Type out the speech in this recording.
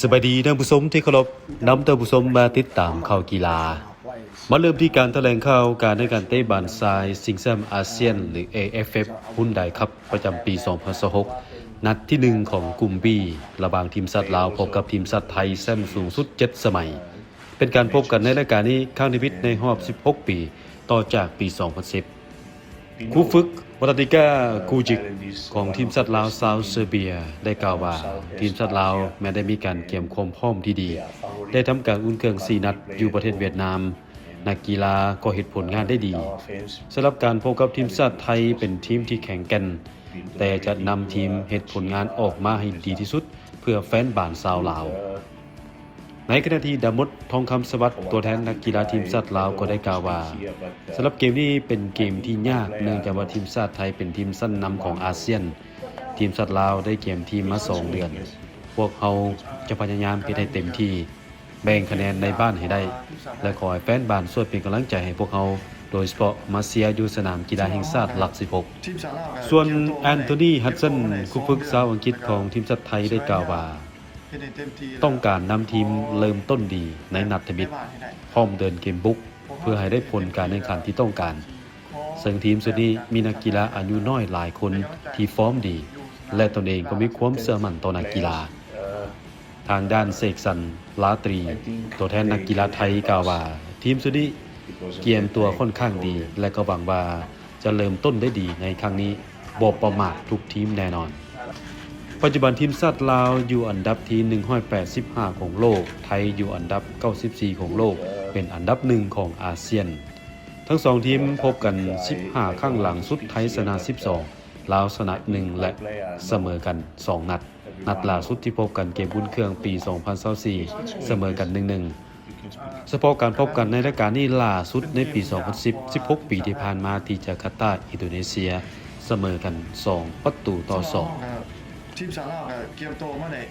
สบายดีท่านผู้ชมที่เคารพนำท่านผู้ชมมาติดตามข่าวกีฬามาเริ่มที่การแถลงข่าวการในการเตะบอลทรายชิงแชมป์อาเซียนหรือ AFF หุ้นไดครับประจำปี 2026 นัดที่ 1 ของกลุ่ม B ระหว่างทีมชาติลาวพบกับทีมชาติไทยแชมป์สูงสุด 7 สมัยเป็นการพบกันในรายการนี้ครั้งที่ในรอบ 16 ปีต่อจากปี 2010 คู่ฝึกวัตติก้ากูจิกของทีมชาติลาวซาวเซอร์เบียได้กล่าวว่าทีมชาติลาวแม้ได้มีการเตรียมความพร้อมที่ดีได้ทำการอุ่นเครื่อง4นัดอยู่ประเทศเวียดนามนักกีฬาก็เฮ็ดผลงานได้ดีสำหรับการพบกับทีมชาติไทยเป็นทีมที่แข็งแกร่งแต่จะนำทีมเฮ็ดผลงานออกมาให้ดีที่สุดเพื่อแฟนบ้านชาวลาวในขณะที่ดามดทองคำสวัสดิ์ตัวแทนนักกีฬาทีมชาติลาวก็ได้กล่าวว่าสำหรับเกมนี้เป็นเกมที่ยากเนื่องจากว่าทีมชาติไทยเป็นทีมชั้นนำของอาเซียนทีมชาติลาวได้เกมทีมมา2 เดือนพวกเขาจะพยายามเฮ็ดให้เต็มที่แบ่งคะแนนในบ้านให้ได้และขอให้แฟนบ้านช่วยเป็นกำลังใจให้พวกเขาโดยเฉพาะมาเชียร์อยู่สนามกีฬาแห่งชาติหลัก 16 ส่วนแอนโทนีฮัดสันคู่ฝึกชาวอังกฤษของทีมชาติไทยได้กล่าวว่าต้องการนำทีมเริ่มต้นดีในนัดทมิตรพร้อมเดินเกมบุกเพื่อให้ได้ผลการแข่งขันที่ต้องการซึ่งทีมชุดนี้มีนักกีฬาอายุน้อยหลายคนที่ฟอร์มดีและตนเองก็มีความเชื่อมั่นต่อนักกีฬาทางด้านเสกสรรลาตรีตัวแทนนักกีฬาไทยกล่าวว่าทีมชุดนี้เกียมตัวค่อนข้างดีและก็หวังว่าจะเริ่มต้นได้ดีในครั้งนี้บ่ประมาททุกทีมแน่นอนปัจจุบันทีมชาติลาวอยู่อันดับที่185ของโลกไทยอยู่อันดับ94ของโลกเป็นอันดับ1ของอาเซียนทั้ง2ทีมพบกัน15ครั้งหลังสุดไทยชนะ12ลาวชนะ1และเสมอกัน2นัดล่าสุดที่พบกันเกมบุญเครื่องปี2024เสมอกัน 1-1 เฉพาะการพบกันในรายการนี้ล่าสุดในปี2010 16ปีที่ผ่านมาที่จาการ์ตาอินโดนีเซียเสมอกัน2-2ทีมชาติลาวก็เตรียมตัวมาได้